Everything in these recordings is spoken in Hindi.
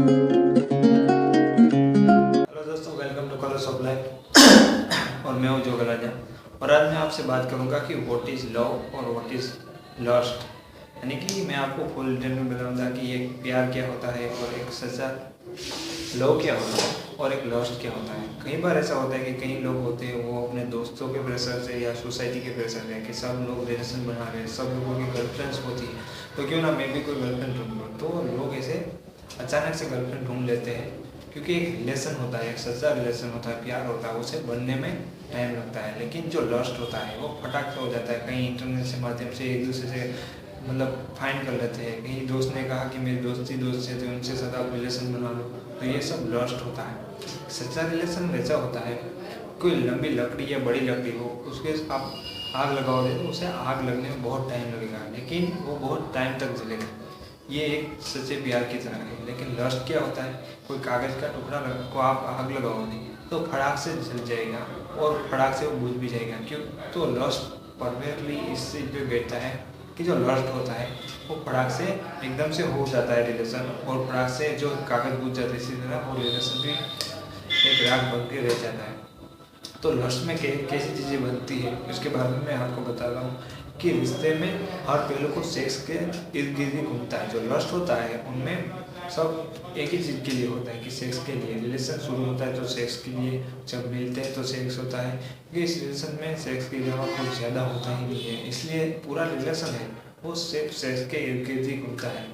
हेलो दोस्तों, welcome two colours of life. और मैं हूँ जो राजा। और आज मैं आपसे बात करूँगा कि व्हाट इज़ लव और व्हाट इज़ लस्ट। यानी कि मैं आपको फुल डिटेल में बताऊँगा कि एक प्यार क्या होता है और एक सच्चा लव क्या होता है और एक लस्ट क्या होता है। कई बार ऐसा होता है कि कई लोग होते हैं वो अपने दोस्तों के प्रेशर से या सोसाइटी के प्रेशर से कि सब लोग रिलेशन बना रहे हैं, सब लोगों की गर्लफ्रेंड्स होती है, तो क्यों ना मैं भी कोई गर्लफ्रेंड ढूंढ लूँ। तो लोग ऐसे अचानक से गर्लफ्रेंड ढूंढ लेते हैं क्योंकि एक रिलेशन होता है, एक सच्चा रिलेशन होता है, प्यार होता है, उसे बनने में टाइम लगता है। लेकिन जो लस्ट होता है वो फटाक से हो जाता है। कहीं इंटरनेट से माध्यम से एक दूसरे से मतलब फाइंड कर लेते हैं। कहीं दोस्त ने कहा कि मेरी दोस्त से थे, उनसे सदा रिलेशन बना लो, तो ये सब लस्ट होता है। सच्चा रिलेशन वैसा होता है, कोई लंबी लकड़ी या बड़ी लकड़ी हो, उसके आप आग लगाओगे तो उसे आग लगने में बहुत टाइम लगेगा, लेकिन वो बहुत टाइम तक जलेगा। ये एक सच्चे प्यार की तरह है। लेकिन लस्ट क्या होता है, कोई कागज़ का टुकड़ा को आप आग लगाओगे तो फटाक से जल जाएगा और फटाक से वो बुझ भी जाएगा। क्यों? तो लस्ट परफेक्टली इस चीज़ पे बैठता है कि जो लस्ट होता है वो फटाक से एकदम से हो जाता है रिलेशन, और फटाक से जो कागज़ बुझ जाता है इसी तरह वो रिलेशन भी एक राग बन के रह जाता है। तो लस्ट में कैसी चीज़ें बनती है उसके बारे में मैं आपको बता रहा हूँ कि रिश्ते में हर पहलू को सेक्स के इर्द गिर्द ही घूमता है। जो लस्ट होता है उनमें सब एक ही चीज़ के लिए होता है कि सेक्स के लिए। रिलेशन शुरू होता है तो सेक्स के लिए, जब मिलते हैं तो सेक्स होता है, क्योंकि इस रिलेशन में सेक्स के अलावा कुछ ज़्यादा होता ही नहीं है। इसलिए पूरा रिलेशन है वो सिर्फ सेक्स के इर्द गिर्द ही घूमता है।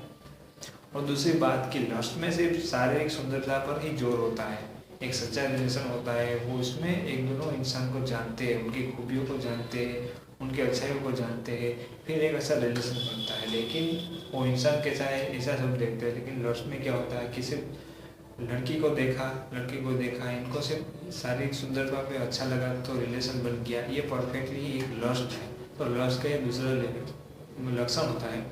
और दूसरी बात कि लस्ट में सिर्फ शारीरिक सुंदरता पर ही जोर होता है। एक सच्चा रिलेशन होता है वो उसमें एक दोनों इंसान को जानते हैं, उनकी खूबियों को जानते हैं, उनके अच्छाइयों को जानते हैं, फिर एक ऐसा रिलेशन बनता है। लेकिन वो इंसान कैसा है ऐसा सब देखते हैं। लेकिन लस्ट में क्या होता है कि सिर्फ लड़की को देखा, लड़के को देखा, इनको सिर्फ शारीरिक सुंदरता पे अच्छा लगा तो रिलेशन बन गया। ये परफेक्टली एक लस्ट है। तो लस्ट का ये दूसरा लक्षण होता है।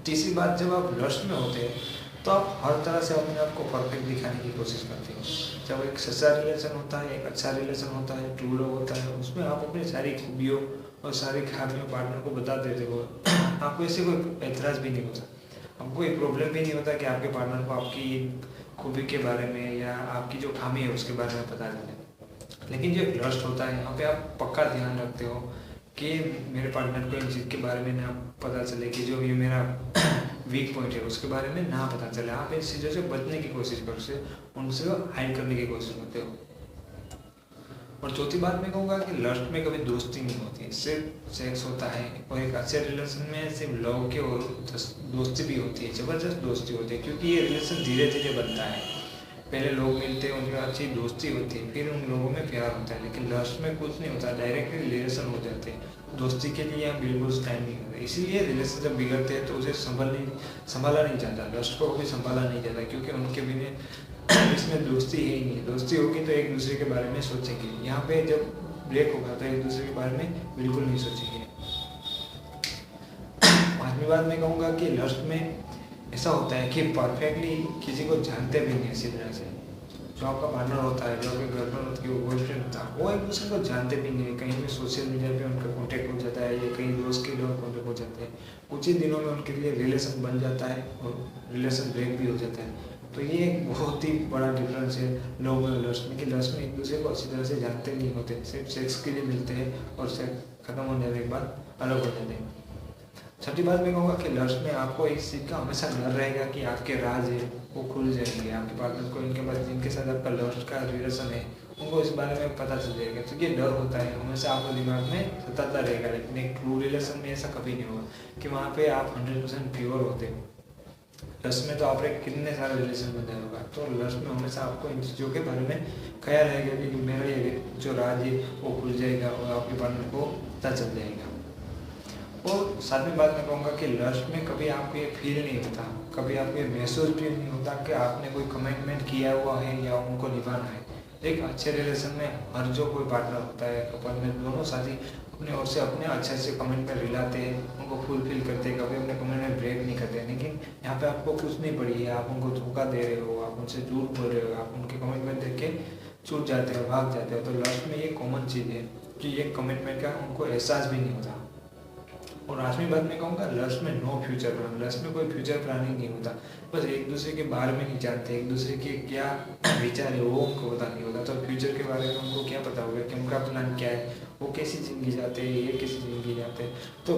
तीसरी बात, जब आप लस्ट में होते हैं तो आप हर तरह से अपने आप को परफेक्ट दिखाने की कोशिश करते हो। जब एक सच्चा रिलेशन होता है, एक अच्छा रिलेशन होता है, ट्रू लव होता है, उसमें आप अपनी सारी खूबियों और सारी खामियों पार्टनर को बता देते हो। आपको इससे कोई एतराज़ भी नहीं होता, आपको कोई प्रॉब्लम भी नहीं होता कि आपके पार्टनर को आपकी खूबी के बारे में या आपकी जो खामी है उसके बारे में पता चले। लेकिन जो लस्ट होता है यहाँ पे आप पक्का ध्यान रखते हो कि मेरे पार्टनर को इन चीज़ के बारे में ना पता चले, कि जो ये मेरा वीक पॉइंट है उसके बारे में ना पता चले। आप इन चीज़ों से बचने की कोशिश करते हो, उनसे हाइड करने की कोशिश करते हो। और चौथी बात मैं कहूँगा कि लस्ट में कभी दोस्ती नहीं होती, सिर्फ सेक्स होता है। और एक अच्छे रिलेशन में सिर्फ लव के और दोस्ती भी होती है, ज़बरदस्त दोस्ती होती है, क्योंकि ये रिलेशन धीरे धीरे बनता है। पहले लोग मिलते हैं, उनकी अच्छी दोस्ती होती है, फिर उन लोगों में प्यार होता है। लेकिन लस्ट में कुछ नहीं होता, डायरेक्टली रिलेशन हो जाते हैं। दोस्ती के लिए हम बिल्कुल टाइम नहीं करते। इसीलिए रिलेशन जब बिगड़ते हैं तो उसे संभाला नहीं जाता, लस्ट को भी संभाला नहीं जाता, क्योंकि उनके बिना इसमें दोस्ती है ही नहीं। दोस्ती होगी तो एक दूसरे के बारे में सोचेंगे, यहाँ पे जब ब्रेक होगा तो एक दूसरे के बारे में बिल्कुल नहीं सोचेंगे। पांचवी बात मैं कहूँगा कि लस्ट में ऐसा होता है कि परफेक्टली किसी को जानते भी नहीं इसी तरह से। जो आपका पार्टनर होता है, जो आपकी गर्लफ्रेंड होती है, वो बॉयफ्रेंड होता है, वो एक दूसरे को जानते भी नहीं। कहीं भी सोशल मीडिया पे उनका कॉन्टेक्ट हो जाता है या कहीं दोस्त के लोग कॉन्टेक्ट हो जाते हैं, कुछ ही दिनों में उनके लिए रिलेशन बन जाता है और रिलेशन ब्रेक भी हो जाता है। तो ये एक बहुत ही बड़ा डिफरेंस है लोग और लस्ट में, कि लस्ट में एक दूसरे को अच्छी तरह से जानते नहीं होते, सिर्फ सेक्स के लिए मिलते हैं और सेक्स खत्म हो जाने के बाद अलग हो जाते हैं। छठी बात मैं कहूँगा कि लस्ट में आपको इस चीज़ का हमेशा डर रहेगा कि आपके राज है वो खुल जाएंगे। आपके पार्टनर को, इनके पास जिनके साथ आपका लस्ट का रिलेशन है, उनको इस बारे में पता चल जाएगा। तो ये डर होता है, हमेशा आपके दिमाग में सताता रहेगा। लेकिन एक ट्रू रिलेशन में ऐसा कभी नहीं होगा कि वहाँ पे आप 100% प्योर होते हो। लस्ट में तो आपके कितने सारे रिलेशन बन जाए होगा। तो लस्ट में हमेशा आपको इन चीज़ों के बारे में ख्याल रहेगा कि मेरा ये जो राज है वो खुल जाएगा और आपके पार्टनर को पता चल जाएगा। और सातवीं बात मैं कहूँगा कि लस्ट में कभी आपको ये फील नहीं होता, कभी आपको ये महसूस भी नहीं होता कि आपने कोई कमिटमेंट किया हुआ है या उनको निभाना है। एक अच्छे रिलेशन में हर जो कोई पार्टनर होता है, कपल में दोनों साथी अपने ओर से अपने अच्छे से कमिटमेंट दिलाते हैं, उनको फुलफिल करते हैं, कभी अपने कमिटमेंट ब्रेक नहीं करते। लेकिन यहाँ पे आपको कुछ नहीं पड़ी है, आप उनको धोखा दे रहे हो, आप उनसे झूठ बोल रहे हो, आप उनके कमिटमेंट देख के छूट जाते हो, भाग जाते हो। तो लस्ट में ये कॉमन चीज़ है कि ये कमिटमेंट का उनको एहसास भी नहीं होता। और आठवीं बात मैं कहूँगा, लस्ट में नो फ्यूचर प्लान। लस्ट में कोई फ्यूचर प्लानिंग नहीं होता, बस एक दूसरे के बारे में नहीं जानते, एक दूसरे के क्या विचार है वो उनको पता नहीं होता। तो फ्यूचर के बारे में उनको क्या पता होगा कि उनका प्लान क्या है, वो कैसी ज़िंदगी जाते हैं, ये कैसी ज़िंदगी जाते हैं। तो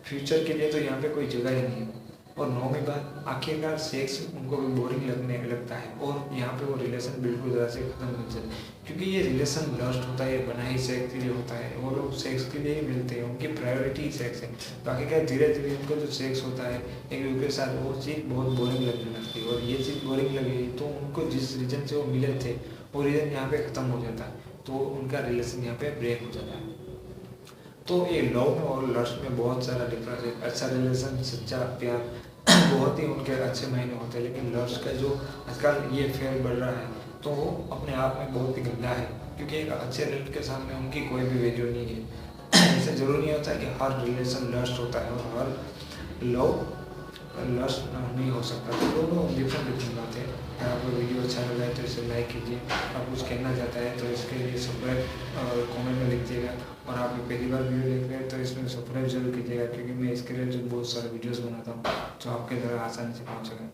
फ्यूचर के लिए तो यहाँ पे कोई जगह ही नहीं है। और नौवीं बात, आखिरकार सेक्स उनको भी बोरिंग लगता है और यहाँ पे वो रिलेशन बिल्कुल ज़रा से ख़त्म हो जाता है, क्योंकि ये रिलेशन लस्ट होता है, बना ही सेक्स के लिए होता है। वो लोग सेक्स के लिए ही मिलते हैं, उनकी प्रायोरिटी सेक्स है। तो आखिरकार धीरे धीरे उनका जो सेक्स होता है एक दूसरे के साथ, वो चीज़ बहुत बोरिंग लगने लगती है। और ये चीज़ बोरिंग लगेगी तो उनको जिस रीज़न से वो मिले थे वो रीज़न यहाँ पे ख़त्म हो जाता है, तो उनका रिलेशन यहाँ पे ब्रेक हो जाता है। तो ये लव में और लस्ट में बहुत सारा डिफरेंस है। अच्छा रिलेशन, सच्चा प्यार बहुत ही उनके अच्छे मायने होते हैं, लेकिन लस्ट का जो आजकल ये फेयर बढ़ रहा है तो वो अपने आप में बहुत ही गंदा है, क्योंकि एक अच्छे रिलेशन के सामने उनकी कोई भी वैल्यू नहीं है। ऐसे जरूरी नहीं होता कि हर रिलेशन लस्ट होता है और हर लव लस्ट नहीं हो सकता। तो दोनों डिफरेंट बातें हैं। अगर आपको वीडियो अच्छा लगा है तो इसे लाइक कीजिए। आप कुछ कहना चाहता है तो इसके लिए सब्सक्राइब और कमेंट में लिखिएगा। और आप पहली बार वीडियो देख रहे हैं तो इसमें सब्सक्राइब जरूर कीजिएगा, क्योंकि मैं इसके लिए जो बहुत सारे वीडियोस बनाता हूँ जो आपके तरह आसानी से पहुँच सकें।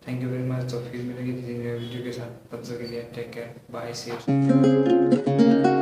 Thank you very much. तो फिर मिलेंगे किसी नए वीडियो के साथ, तब तक के लिए take care, bye, see you.